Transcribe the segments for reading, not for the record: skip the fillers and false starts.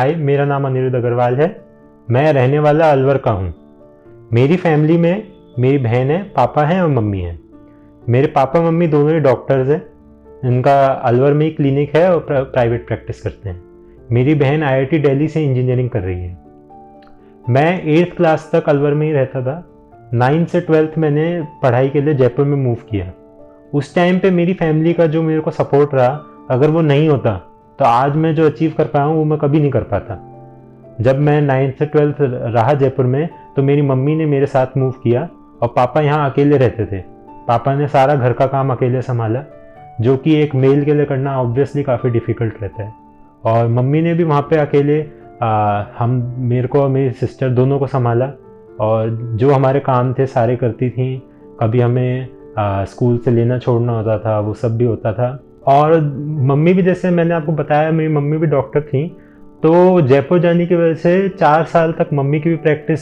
हाय, मेरा नाम अनिरुद्ध अग्रवाल है। मैं रहने वाला अलवर का हूँ। मेरी फैमिली में मेरी बहन है, पापा हैं और मम्मी हैं। मेरे पापा मम्मी दोनों ही डॉक्टर्स हैं। इनका अलवर में ही क्लिनिक है और प्राइवेट प्रैक्टिस करते हैं। मेरी बहन IIT दिल्ली से इंजीनियरिंग कर रही है। मैं 8th क्लास तक अलवर में ही रहता था। 9th से 12th मैंने पढ़ाई के लिए जयपुर में मूव किया। उस टाइम पे मेरी फैमिली का जो मेरे को सपोर्ट रहा, अगर वो नहीं होता तो आज मैं जो अचीव कर पाया हूँ वो मैं कभी नहीं कर पाता। जब मैं 9th से 12th रहा जयपुर में तो मेरी मम्मी ने मेरे साथ मूव किया और पापा यहाँ अकेले रहते थे। पापा ने सारा घर का काम अकेले संभाला, जो कि एक मेल के लिए करना ऑब्वियसली काफ़ी डिफ़िकल्ट रहता है। और मम्मी ने भी वहाँ पे अकेले मेरे को और मेरी सिस्टर दोनों को संभाला और जो हमारे काम थे सारे करती थी। कभी हमें स्कूल से लेना छोड़ना होता था, वो सब भी होता था। और मम्मी भी, जैसे मैंने आपको बताया, मेरी मम्मी भी डॉक्टर थी। तो जयपुर जाने की वजह से 4 साल तक मम्मी की भी प्रैक्टिस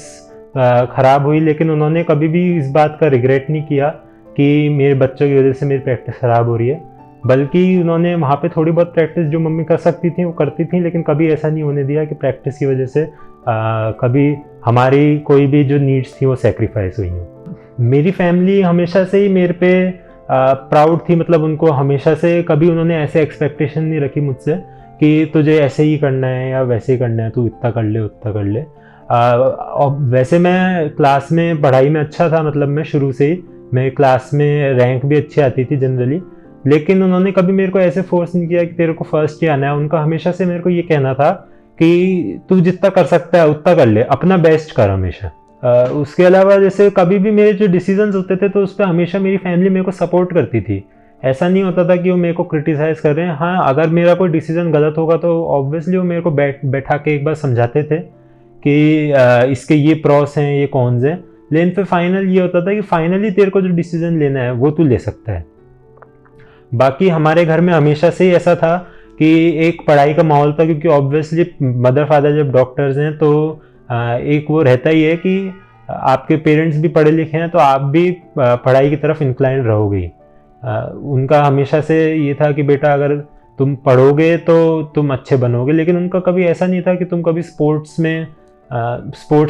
ख़राब हुई, लेकिन उन्होंने कभी भी इस बात का रिग्रेट नहीं किया कि मेरे बच्चों की वजह से मेरी प्रैक्टिस ख़राब हो रही है। बल्कि उन्होंने वहाँ पे थोड़ी बहुत प्रैक्टिस जो मम्मी कर सकती थी वो करती थी, लेकिन कभी ऐसा नहीं होने दिया कि प्रैक्टिस की वजह से कभी हमारी कोई भी जो नीड्स थी वो सेक्रीफाइस हुई हैं। मेरी फैमिली हमेशा से ही मेरे पे प्राउड थी। मतलब उनको हमेशा से कभी उन्होंने ऐसे एक्सपेक्टेशन नहीं रखी मुझसे कि तुझे ऐसे ही करना है या वैसे ही करना है, तू इतना कर ले उतना कर ले। और वैसे मैं क्लास में पढ़ाई में अच्छा था, मतलब मैं शुरू से ही, मेरे क्लास में रैंक भी अच्छी आती थी जनरली। लेकिन उन्होंने कभी मेरे को ऐसे फोर्स नहीं किया कि तेरे को फर्स्ट ही आना है। उनका हमेशा से मेरे को ये कहना था कि तू जितना कर सकता है उतना कर ले, अपना बेस्ट कर हमेशा। उसके अलावा जैसे कभी भी मेरे जो डिसीजंस होते थे तो उस पर हमेशा मेरी फैमिली मेरे को सपोर्ट करती थी। ऐसा नहीं होता था कि वो मेरे को क्रिटिसाइज़ कर रहे हैं। हाँ, अगर मेरा कोई डिसीजन गलत होगा तो ऑब्वियसली वो मेरे को बैठा के एक बार समझाते थे कि इसके ये प्रॉस हैं, ये कॉन्स हैं। लेकिन फिर फाइनल ये होता था कि फाइनली तेरे को जो डिसीजन लेना है वो तू ले सकता है। बाकी हमारे घर में हमेशा से ही ऐसा था कि एक पढ़ाई का माहौल था, क्योंकि ऑब्वियसली मदर फादर जब डॉक्टर्स हैं तो एक वो रहता ही है कि आपके पेरेंट्स भी पढ़े लिखे हैं तो आप भी पढ़ाई की तरफ इंक्लाइन रहोगे। उनका हमेशा से ये था कि बेटा अगर तुम पढ़ोगे तो तुम अच्छे बनोगे। लेकिन उनका कभी ऐसा नहीं था कि तुम कभी स्पोर्ट्स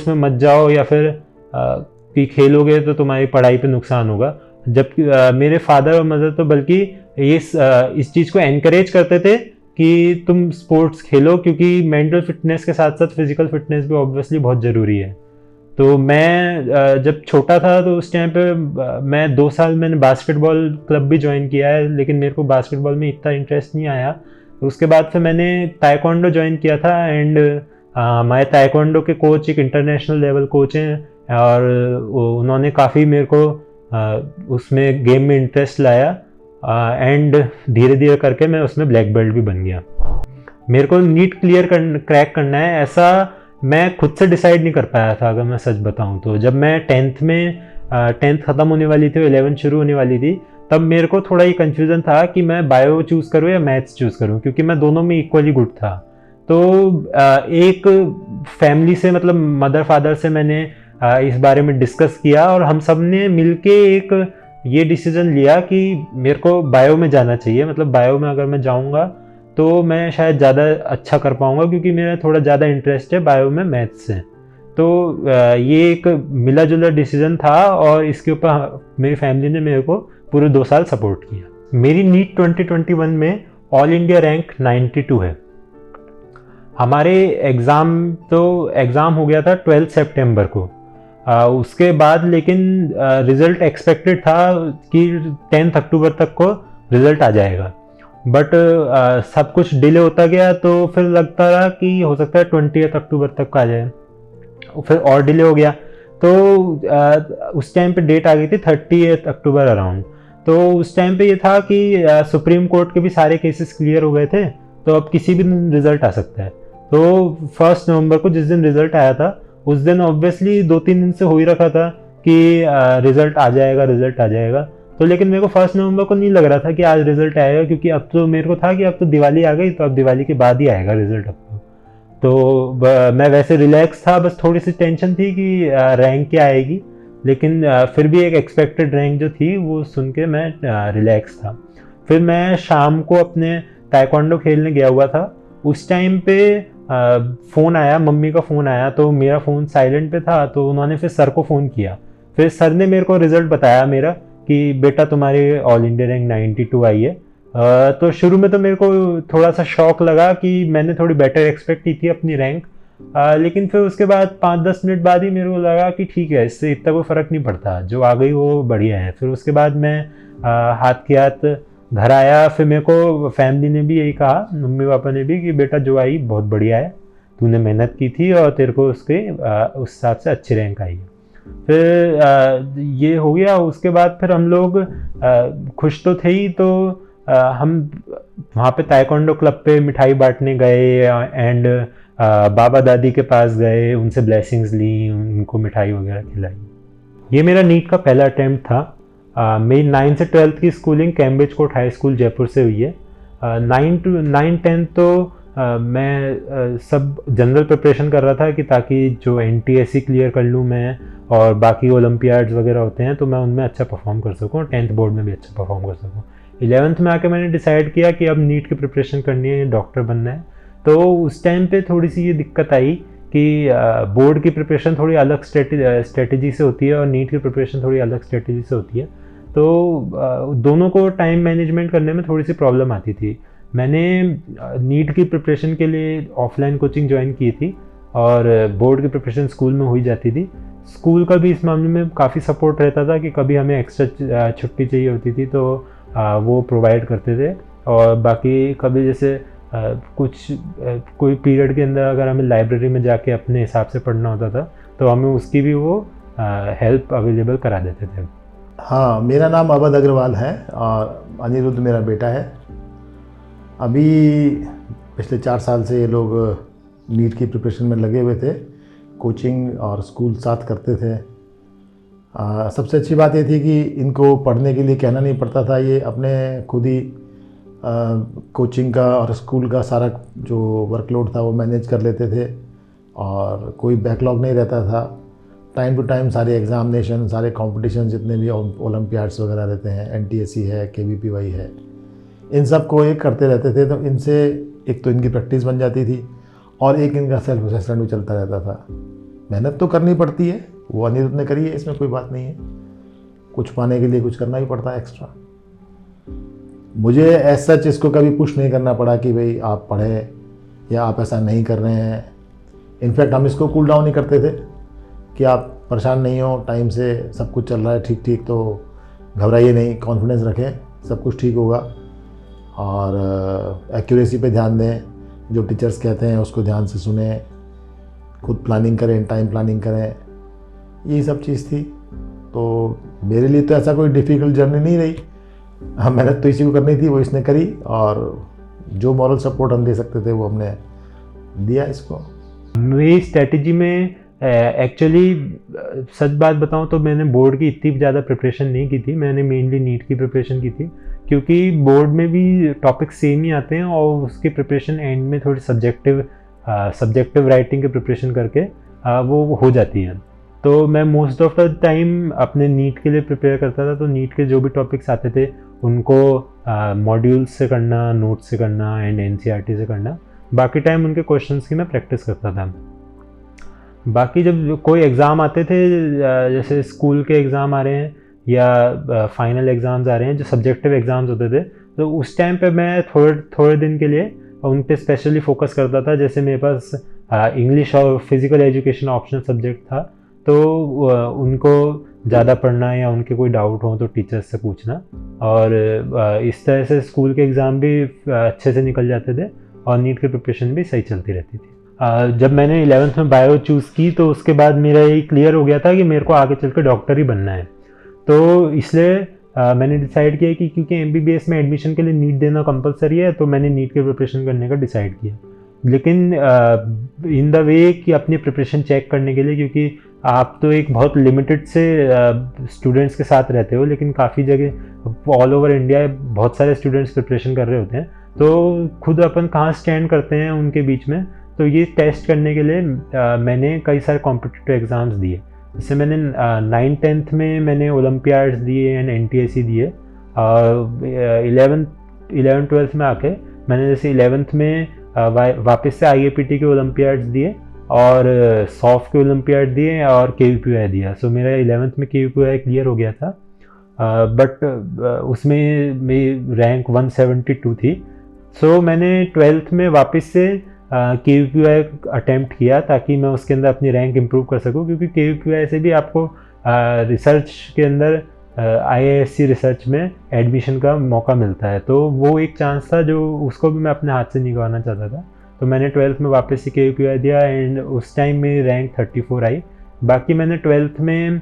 में मत जाओ या फिर कि खेलोगे तो तुम्हारी पढ़ाई पे नुकसान होगा। जबकि मेरे फादर और मदर तो बल्कि इस चीज़ को एनकरेज करते थे कि तुम स्पोर्ट्स खेलो, क्योंकि मेंटल फिटनेस के साथ साथ फिजिकल फिटनेस भी ऑब्वियसली बहुत ज़रूरी है। तो मैं जब छोटा था तो उस टाइम पे मैं 2 साल मैंने बास्केटबॉल क्लब भी ज्वाइन किया है, लेकिन मेरे को बास्केटबॉल में इतना इंटरेस्ट नहीं आया। तो उसके बाद फिर मैंने ताइक्वांडो ज्वाइन किया था। एंड हमारे ताइक्वांडो के कोच एक इंटरनेशनल लेवल कोच हैं और उन्होंने काफ़ी मेरे को उसमें गेम में इंटरेस्ट लाया। एंड धीरे धीरे करके मैं उसमें ब्लैक बेल्ट भी बन गया। मेरे को नीट क्रैक करना है, ऐसा मैं खुद से डिसाइड नहीं कर पाया था, अगर मैं सच बताऊं तो। जब मैं 10th ख़त्म होने वाली थी, 11th शुरू होने वाली थी, तब मेरे को थोड़ा ये कन्फ्यूज़न था कि मैं बायो चूज़ करूँ या मैथ्स चूज़ करूँ, क्योंकि मैं दोनों में इक्वली गुड था। तो एक फैमिली से, मतलब मदर फादर से मैंने इस बारे में डिस्कस किया और हम सब ने मिल के एक ये डिसीज़न लिया कि मेरे को बायो में जाना चाहिए। मतलब बायो में अगर मैं जाऊँगा तो मैं शायद ज़्यादा अच्छा कर पाऊँगा, क्योंकि मेरा थोड़ा ज़्यादा इंटरेस्ट है बायो में मैथ्स से। तो ये एक मिला जुला डिसीज़न था और इसके ऊपर मेरी फैमिली ने मेरे को पूरे 2 साल सपोर्ट किया। मेरी नीट 2021 में ऑल इंडिया रैंक 92 है। हमारे एग्ज़ाम हो गया था 12 सितंबर को। उसके बाद लेकिन रिज़ल्ट एक्सपेक्टेड था कि 10 अक्टूबर तक को रिज़ल्ट आ जाएगा। बट सब कुछ डिले होता गया, तो फिर लगता रहा कि हो सकता है 20 अक्टूबर तक आ जाए। फिर और डिले हो गया, तो उस टाइम पे डेट आ गई थी 30 अक्टूबर अराउंड। तो उस टाइम पे ये था कि सुप्रीम कोर्ट के भी सारे केसेस क्लियर हो गए थे, तो अब किसी भी दिन रिज़ल्ट आ सकता है। तो 1 नवंबर को जिस दिन रिज़ल्ट आया था, उस दिन ऑब्वियसली 2-3 दिन से हो ही रखा था कि रिज़ल्ट आ जाएगा। तो लेकिन मेरे को 1 नवंबर को नहीं लग रहा था कि आज रिज़ल्ट आएगा, क्योंकि अब तो मेरे को था कि अब तो दिवाली आ गई, तो अब दिवाली के बाद ही आएगा रिज़ल्ट अब तो। मैं वैसे रिलैक्स था, बस थोड़ी सी टेंशन थी कि रैंक क्या आएगी, लेकिन फिर भी एक एक्सपेक्टेड रैंक जो थी वो सुन के मैं रिलैक्स था। फिर मैं शाम को अपने ताइक्वांडो खेलने गया हुआ था। उस टाइम पे फ़ोन आया, मम्मी का फ़ोन आया, तो मेरा फ़ोन साइलेंट पे था, तो उन्होंने फिर सर को फ़ोन किया। फिर सर ने मेरे को रिज़ल्ट बताया मेरा कि बेटा तुम्हारी ऑल इंडिया रैंक 92 आई है। तो शुरू में तो मेरे को थोड़ा सा शौक लगा कि मैंने थोड़ी बेटर एक्सपेक्ट की थी अपनी रैंक, लेकिन फिर उसके बाद 5-10 मिनट बाद ही मेरे को लगा कि ठीक है, इससे इतना कोई फ़र्क नहीं पड़ता, जो आ गई वो बढ़िया है। फिर उसके बाद मैं हाथ के हाथ घर आया। फिर मेरे को फैमिली ने भी यही कहा, मम्मी पापा ने भी, कि बेटा जो आई बहुत बढ़िया है, तूने मेहनत की थी और तेरे को उसके उस हिसाब से अच्छी रैंक आई है। फिर ये हो गया। उसके बाद फिर हम लोग खुश तो थे ही, तो हम वहाँ पे ताइक्वांडो क्लब पे मिठाई बांटने गए एंड बाबा दादी के पास गए, उनसे ब्लेसिंग्स ली, उनको मिठाई वगैरह खिलाई। ये मेरा नीट का पहला अटैम्प्ट था। मेरी 9 से 12th की schooling Cambridge court high school Jaipur से हुई है। 9 10 तो मैं सब जनरल प्रिपरेशन कर रहा था कि ताकि जो NTSC क्लियर कर लूँ मैं, और बाकी ओलंपियाड्स वगैरह होते हैं तो मैं उनमें अच्छा परफॉर्म कर सकूँ और 10th बोर्ड में भी अच्छा परफॉर्म कर सकूँ। 11th में आके मैंने डिसाइड किया कि अब नीट की प्रिपरेशन करनी है, डॉक्टर बनना है। तो उस टाइम पे थोड़ी सी ये दिक्कत आई कि बोर्ड की प्रिपरेशन थोड़ी अलग स्ट्रेटजी से होती है और नीट की प्रिपरेशन थोड़ी अलग स्ट्रेटजी से होती है। तो दोनों को टाइम मैनेजमेंट करने में थोड़ी सी प्रॉब्लम आती थी। मैंने नीट की प्रिपरेशन के लिए ऑफलाइन कोचिंग ज्वाइन की थी और बोर्ड की प्रिपरेशन स्कूल में हो ही जाती थी। स्कूल का भी इस मामले में काफ़ी सपोर्ट रहता था कि कभी हमें एक्स्ट्रा छुट्टी चाहिए होती थी तो वो प्रोवाइड करते थे। और बाकी कभी जैसे कोई पीरियड के अंदर अगर हमें लाइब्रेरी में जाके अपने हिसाब से पढ़ना होता था तो हमें उसकी भी वो हेल्प अवेलेबल करा देते थे। हाँ, मेरा नाम अवध अग्रवाल है और अनिरुद्ध मेरा बेटा है। अभी पिछले 4 साल से ये लोग नीट की प्रिपरेशन में लगे हुए थे, कोचिंग और स्कूल साथ करते थे। सबसे अच्छी बात ये थी कि इनको पढ़ने के लिए कहना नहीं पड़ता था, ये अपने खुद ही कोचिंग का और स्कूल का सारा जो वर्कलोड था वो मैनेज कर लेते थे और कोई बैकलॉग नहीं रहता था। टाइम टू टाइम सारे एग्ज़ामिनेशन, सारे कंपटीशन जितने भी ओलंपियाड्स वगैरह रहते हैं, NTSC है, KVPY है, इन सब को एक करते रहते थे। तो इनसे एक तो इनकी प्रैक्टिस बन जाती थी और एक इनका सेल्फ असेसमेंट भी चलता रहता था। मेहनत तो करनी पड़ती है, वो अनिरुद्ध ने करी है, इसमें कोई बात नहीं है। कुछ पाने के लिए कुछ करना भी पड़ता है एक्स्ट्रा। मुझे ऐसा सच इसको कभी पुश नहीं करना पड़ा कि भाई आप पढ़ें या आप ऐसा नहीं कर रहे हैं। इनफैक्ट हम इसको कूल डाउन ही करते थे कि आप परेशान नहीं हो, टाइम से सब कुछ चल रहा है ठीक ठीक, तो घबराइए नहीं, कॉन्फिडेंस रखें, सब कुछ ठीक होगा। और एक्यूरेसी पे ध्यान दें, जो टीचर्स कहते हैं उसको ध्यान से सुने, खुद प्लानिंग करें, टाइम प्लानिंग करें, यही सब चीज़ थी। तो मेरे लिए तो ऐसा कोई डिफ़िकल्ट जर्नी नहीं रही। हाँ, मेहनत तो इसी को करनी थी, वो इसने करी और जो मॉरल सपोर्ट हम दे सकते थे वो हमने दिया इसको। मेरी स्ट्रेटजी में एक्चुअली सच बात बताऊं तो मैंने बोर्ड की इतनी ज़्यादा प्रिपरेशन नहीं की थी, मैंने मेनली नीट की प्रिपरेशन की थी, क्योंकि बोर्ड में भी टॉपिक सेम ही आते हैं और उसकी प्रिपरेशन एंड में थोड़ी सब्जेक्टिव राइटिंग की प्रिपरेशन करके वो हो जाती है। तो मैं मोस्ट ऑफ द टाइम अपने नीट के लिए प्रिपेयर करता था, तो नीट के जो भी टॉपिक्स आते थे उनको मॉड्यूल्स से करना, नोट्स से करना एंड NCERT से करना। बाकी टाइम उनके क्वेश्चंस की मैं प्रैक्टिस करता था। बाकी जब कोई एग्ज़ाम आते थे, जैसे स्कूल के एग्ज़ाम आ रहे हैं या फाइनल एग्ज़ाम्स आ रहे हैं जो सब्जेक्टिव एग्ज़ाम्स होते थे, तो उस टाइम पे मैं थोड़े दिन के लिए उन पे स्पेशली फोकस करता था। जैसे मेरे पास इंग्लिश और फिज़िकल एजुकेशन ऑप्शनल सब्जेक्ट था, तो उनको ज़्यादा पढ़ना या उनके कोई डाउट हो तो टीचर्स से पूछना, और इस तरह से स्कूल के एग्ज़ाम भी अच्छे से निकल जाते थे और नीट की प्रिपरेशन भी सही चलती रहती थी। जब मैंने 11th में बायो चूज़ की तो उसके बाद मेरा ये क्लियर हो गया था कि मेरे को आगे चल कर डॉक्टर ही बनना है। तो इसलिए मैंने डिसाइड किया कि क्योंकि MBBS में एडमिशन के लिए नीट देना कंपलसरी है, तो मैंने नीट की प्रिपरेशन करने का डिसाइड किया। लेकिन इन द वे कि अपनी प्रिपरेशन चेक करने के लिए, क्योंकि आप तो एक बहुत लिमिटेड से स्टूडेंट्स के साथ रहते हो, लेकिन काफ़ी जगह ऑल ओवर इंडिया बहुत सारे स्टूडेंट्स प्रिपरेशन कर रहे होते हैं, तो खुद अपन कहाँ स्टैंड करते हैं उनके बीच में, तो ये टेस्ट करने के लिए मैंने कई सारे कॉम्पिटिटिव एग्ज़ाम्स दिए। जैसे मैंने 9-10th में मैंने ओलंपियाड्स दिए एंड NTSC दिए। 11th 12th में आके मैंने जैसे 11th में वापस से IAPT के ओलंपियाड्स दिए और सॉफ के ओलंपियाड दिए और KVPY दिया। सो मेरा 11th में KVPY क्लियर हो गया था, बट उसमें मेरी रैंक 172 थी। सो मैंने 12th में वापस से KVPY अटैम्प्ट किया ताकि मैं उसके अंदर अपनी रैंक इम्प्रूव कर सकूं, क्योंकि KVPY से भी आपको रिसर्च के अंदर IISc रिसर्च में एडमिशन का मौका मिलता है। तो वो एक चांस था जो उसको भी मैं अपने हाथ से नहीं गंवाना चाहता था। तो मैंने 12th में वापस से KVPY दिया एंड उस टाइम मेरी रैंक 34 आई। बाकी मैंने 12th में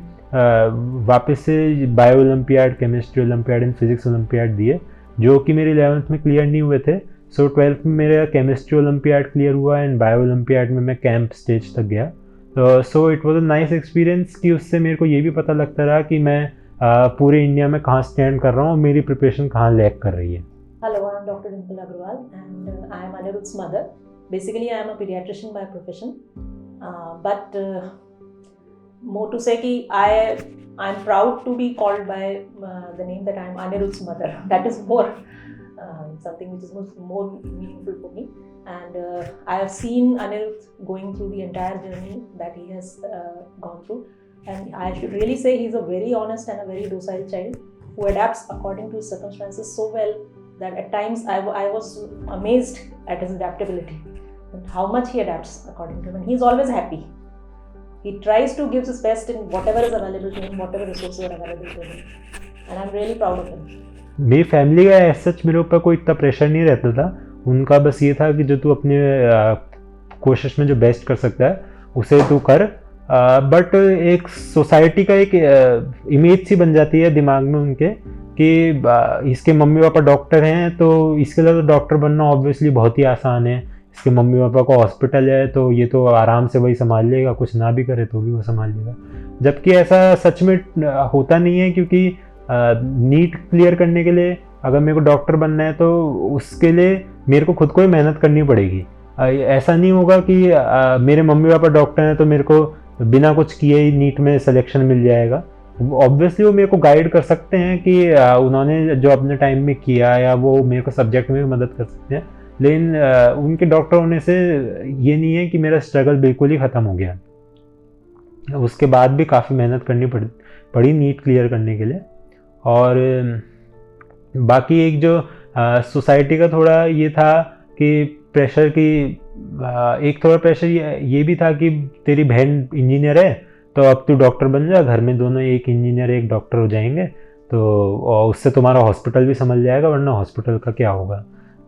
वापस से bio olympiad, chemistry olympiad and physics olympiad दिए, जो कि मेरे 11th में क्लियर नहीं हुए थे। सो 12th में मेरा केमिस्ट्री ओलंपियाड क्लियर हुआ एंड बायो ओलंपियाड में मैं कैंप स्टेज तक गया। तो so it was a nice experience कि उससे मेरे को ये भी पता लगता रहा कि मैं पूरे इंडिया में कहाँ स्टैंड कर रहा हूँ और मेरी प्रिपरेशन कहाँ लैग कर रही है। Hello, I am Dr. Dimple Agarwal and I am Anirudh's mother. Basically, I am a pediatrician by profession, but more to say कि I am proud to be called by the name that I am Anirudh's mother. That is more something which is more meaningful for me. And I have seen Anirudh going through the entire journey that he has gone through. And I should really say he's a very honest and a very docile child who adapts according to his circumstances so well that at times I was amazed at his adaptability and how much he adapts according to him. And he's always happy. He tries to give his best in whatever is available to him, whatever resources are available to him. And I'm really proud of him. मेरी family का ऐसा सच मेरे ऊपर कोई इतना pressure नहीं रहता था। उनका बस ये था कि जो तू अपने कोशिश में जो बेस्ट कर सकता है उसे तू कर। बट एक सोसाइटी का एक इमेज सी बन जाती है दिमाग में उनके कि इसके मम्मी पापा डॉक्टर हैं तो इसके लिए तो डॉक्टर बनना ऑब्वियसली बहुत ही आसान है, इसके मम्मी पापा को हॉस्पिटल है तो ये तो आराम से वही संभाल लेगा, कुछ ना भी करे तो भी वो संभाल लेगा। जबकि ऐसा सच में होता नहीं है, क्योंकि नीट क्लियर करने के लिए अगर मेरे को डॉक्टर बनना है तो उसके लिए मेरे को खुद को ही मेहनत करनी पड़ेगी। ऐसा नहीं होगा कि मेरे मम्मी पापा डॉक्टर हैं तो मेरे को बिना कुछ किए ही नीट में सिलेक्शन मिल जाएगा। ऑब्वियसली वो मेरे को गाइड कर सकते हैं कि उन्होंने जो अपने टाइम में किया या वो मेरे को सब्जेक्ट में भी मदद कर सकते हैं, लेकिन उनके डॉक्टर होने से ये नहीं है कि मेरा स्ट्रगल बिल्कुल ही ख़त्म हो गया। उसके बाद भी काफ़ी मेहनत करनी पड़ी नीट क्लियर करने के लिए। और बाकी एक जो सोसाइटी का थोड़ा ये था कि प्रेशर की एक थोड़ा प्रेशर ये भी था कि तेरी बहन इंजीनियर है तो अब तू डॉक्टर बन जा, घर में दोनों एक इंजीनियर एक डॉक्टर हो जाएंगे तो उससे तुम्हारा हॉस्पिटल भी संभल जाएगा, वरना हॉस्पिटल का क्या होगा।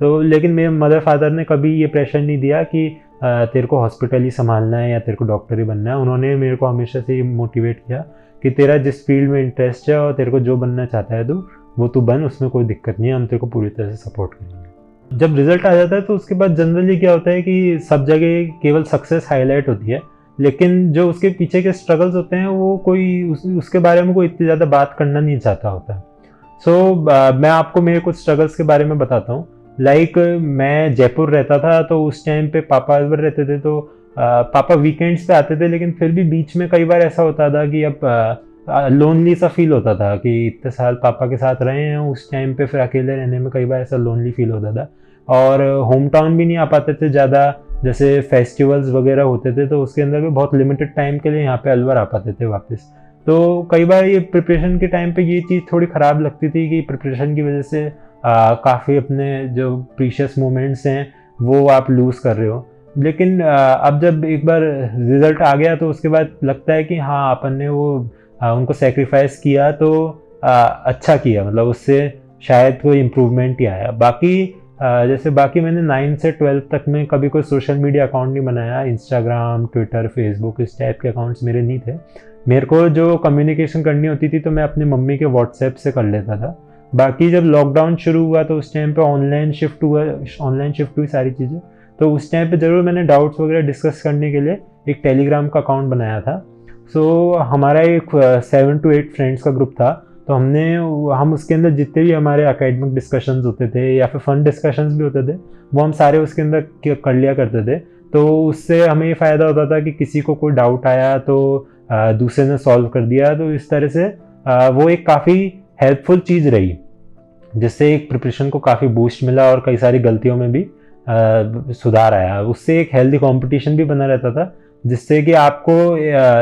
तो लेकिन मेरे मदर फादर ने कभी ये प्रेशर नहीं दिया कि तेरे को हॉस्पिटल ही संभालना है या तेरे को डॉक्टर ही बनना है। उन्होंने मेरे को हमेशा से ये मोटिवेट किया कि तेरा जिस फील्ड में इंटरेस्ट है और तेरे को जो बनना चाहता है तू वो तू बन, उसमें कोई दिक्कत नहीं है, हम तेरे को पूरी तरह से सपोर्ट करेंगे। जब रिजल्ट आ जाता है तो उसके बाद जनरली क्या होता है कि सब जगह केवल सक्सेस हाईलाइट होती है, लेकिन जो उसके पीछे के स्ट्रगल्स होते हैं वो कोई उसके बारे में कोई इतनी ज़्यादा बात करना नहीं चाहता होता है। सो मैं आपको मेरे कुछ स्ट्रगल्स के बारे में बताता हूँ। लाइक मैं जयपुर रहता था तो उस टाइम पे पापा अकबर रहते थे तो पापा वीकेंड्स पे आते थे, लेकिन फिर भी बीच में कई बार ऐसा होता था कि अब लोनली सा फील होता था कि इतने साल पापा के साथ रहे हैं, उस टाइम पे फिर अकेले रहने में कई बार ऐसा लोनली फील होता था। और होम टाउन भी नहीं आ पाते थे ज़्यादा, जैसे फेस्टिवल्स वगैरह होते थे तो उसके अंदर भी बहुत लिमिटेड टाइम के लिए यहाँ पे अलवर आ पाते थे वापस। तो कई बार ये प्रिपरेशन के टाइम पे ये चीज़ थोड़ी ख़राब लगती थी कि प्रिपरेशन की वजह से काफ़ी अपने जो प्रीशियस मोमेंट्स हैं वो आप लूज़ कर रहे हो। लेकिन अब जब एक बार रिज़ल्ट आ गया तो उसके बाद लगता है कि हाँ अपन ने वो उनको सेक्रीफाइस किया तो अच्छा किया, मतलब उससे शायद कोई इम्प्रूवमेंट ही आया। बाकी जैसे बाकी मैंने 9 से 12 तक में कभी कोई सोशल मीडिया अकाउंट नहीं बनाया, इंस्टाग्राम, ट्विटर, फेसबुक इस टाइप के अकाउंट्स मेरे नहीं थे। मेरे को जो कम्युनिकेशन करनी होती थी तो मैं अपनी मम्मी के व्हाट्सएप से कर लेता था। बाकी जब लॉकडाउन शुरू हुआ तो उस टाइम पे ऑनलाइन शिफ्ट हुई सारी चीज़ें, तो उस टाइम पे ज़रूर मैंने डाउट्स वगैरह डिस्कस करने के लिए एक टेलीग्राम का अकाउंट बनाया था। सो हमारा एक 7 to 8 फ्रेंड्स का ग्रुप था, तो हम उसके अंदर जितने भी हमारे एकेडमिक डिस्कशंस होते थे या फिर फन डिस्कशंस भी होते थे वो हम सारे उसके अंदर कर लिया करते थे। तो उससे हमें ये फ़ायदा होता था कि किसी को कोई डाउट आया तो दूसरे ने सॉल्व कर दिया। तो इस तरह से वो एक काफ़ी हेल्पफुल चीज़ रही, जिससे एक प्रिपरेशन को काफ़ी बूस्ट मिला और कई सारी गलतियों में भी सुधार आया। उससे एक हेल्दी कंपटीशन भी बना रहता था, जिससे कि आपको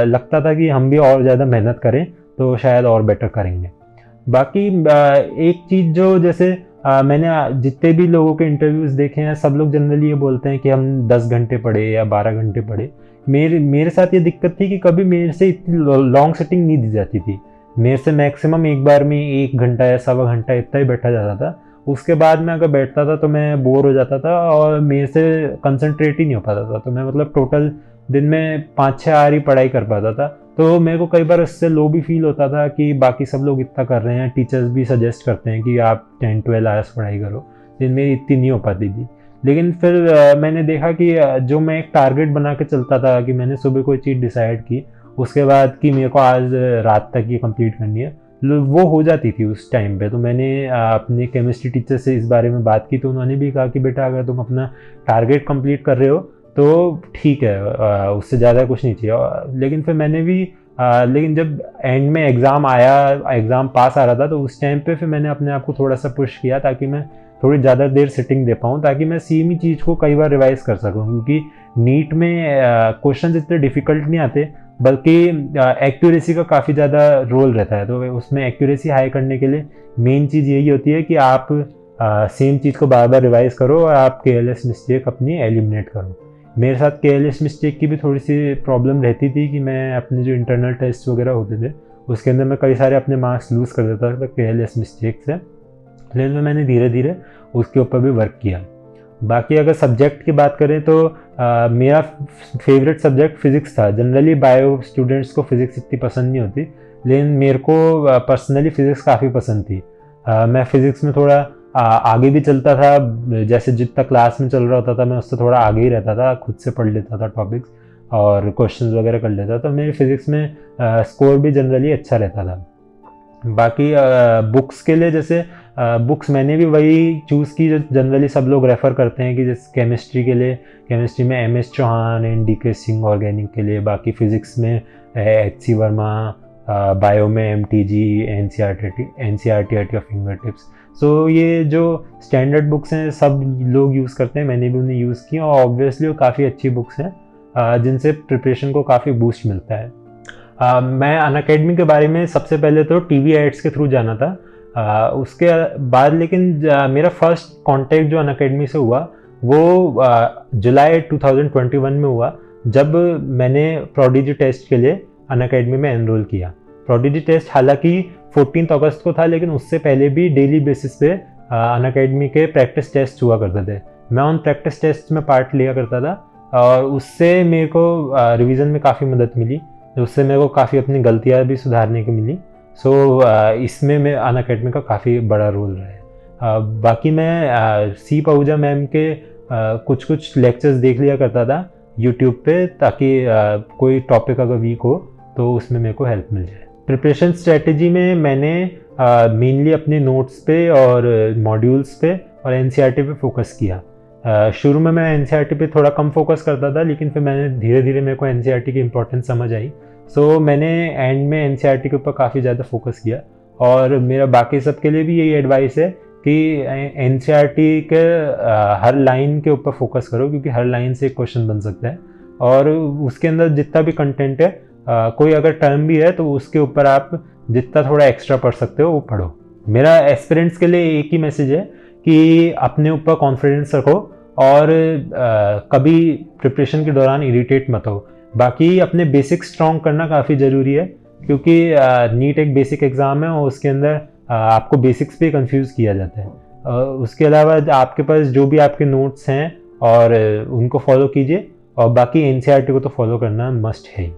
लगता था कि हम भी और ज़्यादा मेहनत करें तो शायद और बेटर करेंगे। बाकी एक चीज़ जो जैसे मैंने जितने भी लोगों के इंटरव्यूज़ देखे हैं, सब लोग जनरली ये बोलते हैं कि हम 10 घंटे पढ़े या 12 घंटे पढ़े। मेरे साथ ये दिक्कत थी कि कभी मेरे से इतनी लॉन्ग सिटिंग नहीं दी जाती थी। मेरे से मैक्सिमम एक बार में 1 घंटा या सवा घंटा इतना ही बैठा जाता था। उसके बाद में अगर बैठता था तो मैं बोर हो जाता था और मेरे से कंसंट्रेट ही नहीं हो पाता था। तो मैं मतलब टोटल दिन में 5-6 आवर ही पढ़ाई कर पाता था। तो मेरे को कई बार इससे लो भी फील होता था कि बाकी सब लोग इतना कर रहे हैं, टीचर्स भी सजेस्ट करते हैं कि आप 10-12 आवर्स पढ़ाई करो, लेकिन मेरी इतनी नहीं हो पाती थी। लेकिन फिर मैंने देखा कि जो मैं एक टारगेट बना के चलता था कि मैंने सुबह कोई चीज़ डिसाइड की, उसके बाद कि मेरे को आज रात तक ये कंप्लीट करनी है, वो हो जाती थी उस टाइम पे। तो मैंने अपने केमिस्ट्री टीचर से इस बारे में बात की, तो उन्होंने भी कहा कि बेटा अगर तुम अपना टारगेट कंप्लीट कर रहे हो तो ठीक है, उससे ज़्यादा कुछ नहीं चाहिए। लेकिन फिर मैंने भी लेकिन जब एंड में एग्ज़ाम आया, एग्ज़ाम पास आ रहा था, तो उस टाइम पे फिर मैंने अपने आप को थोड़ा सा पुश किया ताकि मैं थोड़ी ज़्यादा देर सिटिंग दे पाऊँ, ताकि मैं सेम ही चीज़ को कई बार रिवाइज़ कर सकूँ। क्योंकि नीट में क्वेश्चन इतने डिफ़िकल्ट नहीं आते, बल्कि एक्यूरेसी का काफ़ी ज़्यादा रोल रहता है। तो उसमें एक्यूरेसी हाई करने के लिए मेन चीज़ यही होती है कि आप सेम चीज़ को बार बार रिवाइज़ करो और आप केयरलेस मिस्टेक अपनी एलिमिनेट करो। मेरे साथ केयरलेस मिस्टेक की भी थोड़ी सी प्रॉब्लम रहती थी कि मैं अपने जो इंटरनल टेस्ट वगैरह होते थे उसके अंदर मैं कई सारे अपने मार्क्स लूज़ कर देता था केयरलेस मिस्टेक से। लेकिन मैंने धीरे धीरे उसके ऊपर भी वर्क किया। बाकी अगर सब्जेक्ट की बात करें तो मेरा फेवरेट सब्जेक्ट फ़िज़िक्स था। जनरली बायो स्टूडेंट्स को फ़िज़िक्स इतनी पसंद नहीं होती, लेकिन मेरे को पर्सनली फ़िज़िक्स काफ़ी पसंद थी। मैं फ़िज़िक्स में थोड़ा आगे भी चलता था, जैसे जितना क्लास में चल रहा होता था मैं उससे थोड़ा आगे ही रहता था, खुद से पढ़ लेता था टॉपिक्स और क्वेश्चंस वगैरह कर लेता था। तो मेरे फ़िज़िक्स में स्कोर भी जनरली अच्छा रहता था। बाकी बुक्स के लिए जैसे बुक्स मैंने भी वही चूज़ की जो जनरली सब लोग रेफ़र करते हैं कि जैसे केमिस्ट्री के लिए केमिस्ट्री में M S. Chauhan and D K. Singh organic के लिए, बाकी फ़िज़िक्स में एच.सी. वर्मा, बायो में M T G. N C E R T. Of fingertips. So ये जो स्टैंडर्ड बुक्स हैं सब लोग यूज़ करते हैं, मैंने भी उन्हें यूज़ की और ऑब्वियसली वो काफ़ी अच्छी बुक्स हैं जिनसे प्रिपरेशन को काफ़ी बूस्ट मिलता है। मैं अनअकैडमी के बारे में सबसे पहले तो टीवी एड्स के थ्रू जाना था। उसके बाद लेकिन मेरा फर्स्ट कांटेक्ट जो अनअकैडमी से हुआ वो जुलाई 2021 में हुआ, जब मैंने प्रोडिजी टेस्ट के लिए अनअकैडमी में एनरोल किया। प्रोडिजी टेस्ट हालांकि 14 अगस्त को था, लेकिन उससे पहले भी डेली बेसिस पे अनअकैडमी के प्रैक्टिस टेस्ट हुआ करते थे। मैं उन प्रैक्टिस टेस्ट में पार्ट लिया करता था और उससे मेरे को रिवीजन में काफ़ी मदद मिली, उससे मेरे को काफ़ी अपनी गलतियाँ भी सुधारने की मिली। सो इसमें मैं अनअकैडमी का काफ़ी बड़ा रोल रहा है। बाकी मैं सी पहूजा मैम के कुछ लेक्चर्स देख लिया करता था यूट्यूब पे, ताकि कोई टॉपिक अगर वीक हो तो उसमें मेरे को हेल्प मिल जाए। प्रिपरेशन स्ट्रेटजी में मैंने मेनली अपने नोट्स पे और मॉड्यूल्स पे और एनसीईआरटी पे फोकस किया। शुरू में मैं एनसीईआरटी पे थोड़ा कम फोकस करता था, लेकिन फिर मैंने धीरे धीरे मेरे को एनसीईआरटी की इम्पोर्टेंस समझ आई। सो मैंने एंड में एनसीईआरटी के ऊपर काफ़ी ज़्यादा फोकस किया। और मेरा बाकी सब के लिए भी यही एडवाइस है कि एनसीईआरटी के हर लाइन के ऊपर फोकस करो, क्योंकि हर लाइन से एक क्वेश्चन बन सकता है और उसके अंदर जितना भी कंटेंट है, कोई अगर टर्म भी है तो उसके ऊपर आप जितना थोड़ा एक्स्ट्रा पढ़ सकते हो वो पढ़ो। मेरा एस्पिरेंट्स के लिए एक ही मैसेज है कि अपने ऊपर कॉन्फिडेंस रखो और कभी प्रिपरेशन के दौरान इरिटेट मत हो। बाकी अपने बेसिक स्ट्रॉन्ग करना काफ़ी ज़रूरी है, क्योंकि नीट एक बेसिक एग्ज़ाम है और उसके अंदर आपको बेसिक्स पे कंफ्यूज किया जाता है। उसके अलावा आपके पास जो भी आपके नोट्स हैं और उनको फॉलो कीजिए, और बाकी एनसीईआरटी को तो फॉलो करना मस्ट है ही।